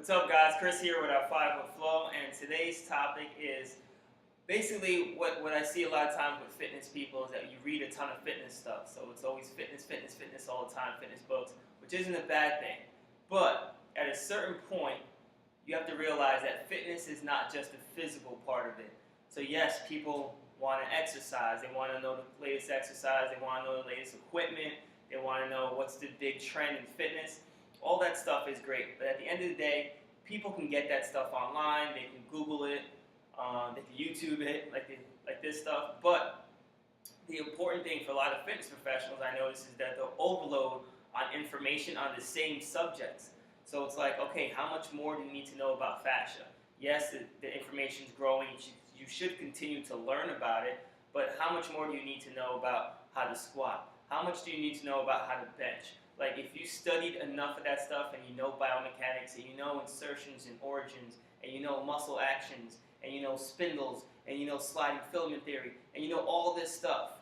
What's up, guys? Chris here with our FLO, and today's topic is basically what I see a lot of times with fitness people is that you read a ton of fitness stuff. So it's always fitness, fitness, fitness all the time, fitness books, which isn't a bad thing. But at a certain point, you have to realize that fitness is not just the physical part of it. So yes, people want to exercise. They want to know the latest exercise. They want to know the latest equipment. They want to know what's the big trend in fitness. All that stuff is great, but at the end of the day, people can get that stuff online. They can Google it, they can YouTube it, like this stuff. But the important thing for a lot of fitness professionals, I notice, is that they'll overload on information on the same subjects. So it's like, okay, how much more do you need to know about fascia? Yes, the information's growing. You should continue to learn about it, but how much more do you need to know about how to squat? How much do you need to know about how to bench? Like, if you studied enough of that stuff and you know biomechanics and you know insertions and origins and you know muscle actions and you know spindles and you know sliding filament theory and you know all this stuff,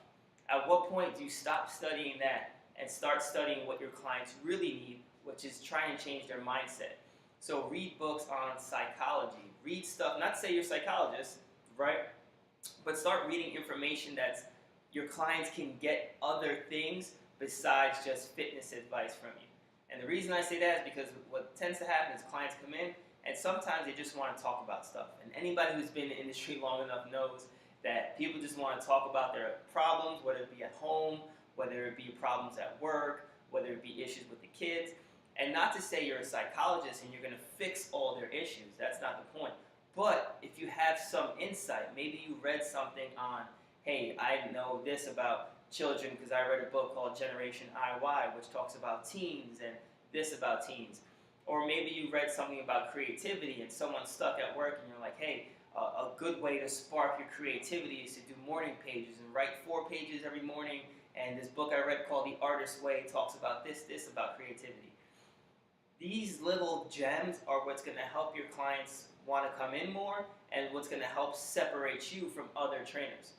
at what point do you stop studying that and start studying what your clients really need, which is trying to change their mindset? So read books on psychology. Read stuff, not to say you're a psychologist, right? But start reading information that's your clients can get other things besides just fitness advice from you. And the reason I say that is because what tends to happen is clients come in and sometimes they just want to talk about stuff. And anybody who's been in the industry long enough knows that people just want to talk about their problems, whether it be at home, whether it be problems at work, whether it be issues with the kids. And not to say you're a psychologist and you're going to fix all their issues. That's not the point. But if you have some insight, maybe you read something on, hey, I know this about children because I read a book called Generation IY, which talks about teens and this about teens. Or maybe you read something about creativity and someone's stuck at work and you're like, hey, a good way to spark your creativity is to do morning pages and write 4 pages every morning. And this book I read called The Artist's Way talks about this about creativity. These little gems are what's going to help your clients want to come in more and what's going to help separate you from other trainers.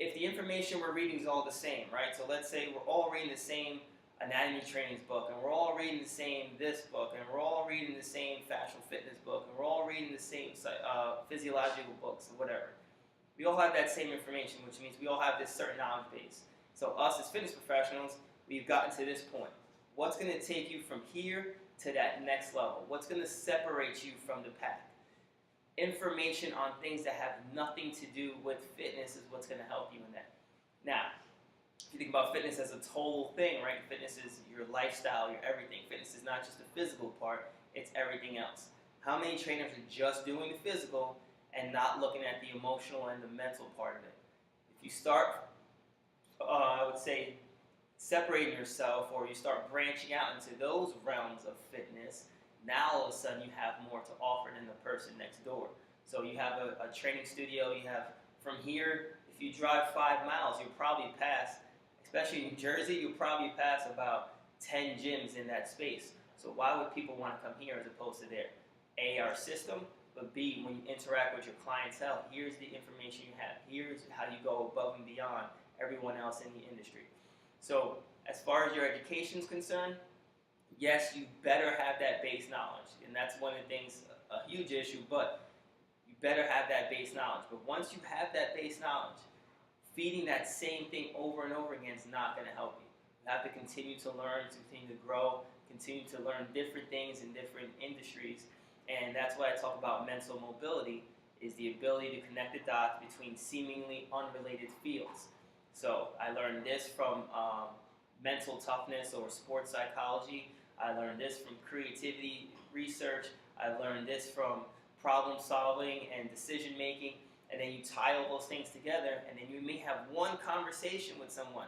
If the information we're reading is all the same, right? So let's say we're all reading the same anatomy trainings book, and we're all reading the same this book, and we're all reading the same fascial fitness book, and we're all reading the same physiological books, or whatever. We all have that same information, which means we all have this certain knowledge base. So us as fitness professionals, we've gotten to this point. What's going to take you from here to that next level? What's going to separate you from the pack? Information on things that have nothing to do with fitness is what's going to help you in that. Now, if you think about fitness as a total thing, right? Fitness is your lifestyle, your everything. Fitness is not just the physical part, it's everything else. How many trainers are just doing the physical and not looking at the emotional and the mental part of it? If you start, I would say, separating yourself, or you start branching out into those realms of fitness, now all of a sudden you have more to offer than the person next door. So you have a training studio, you have from here, if you drive 5 miles, you'll probably pass, especially in New Jersey, you'll probably pass about 10 gyms in that space. So why would people want to come here as opposed to there? A, our system, but B, when you interact with your clientele, here's the information you have. Here's how you go above and beyond everyone else in the industry. So as far as your education is concerned, yes, you better have that base knowledge, and that's one of the things, a huge issue, but you better have that base knowledge. But once you have that base knowledge, feeding that same thing over and over again is not going to help you. You have to continue to learn, continue to grow, continue to learn different things in different industries, and that's why I talk about mental mobility, is the ability to connect the dots between seemingly unrelated fields. So I learned this from mental toughness or sports psychology. I learned this from creativity research. I learned this from problem solving and decision making. And then you tie all those things together, and then you may have one conversation with someone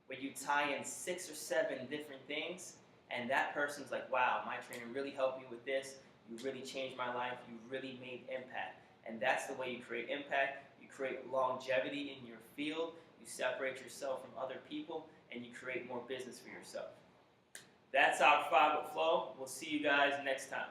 where you tie in 6 or 7 different things, and that person's like, wow, my trainer really helped me with this. You really changed my life. You really made impact. And that's the way you create impact. You create longevity in your field. You separate yourself from other people, and you create more business for yourself. That's our 5 with Flow. We'll see you guys next time.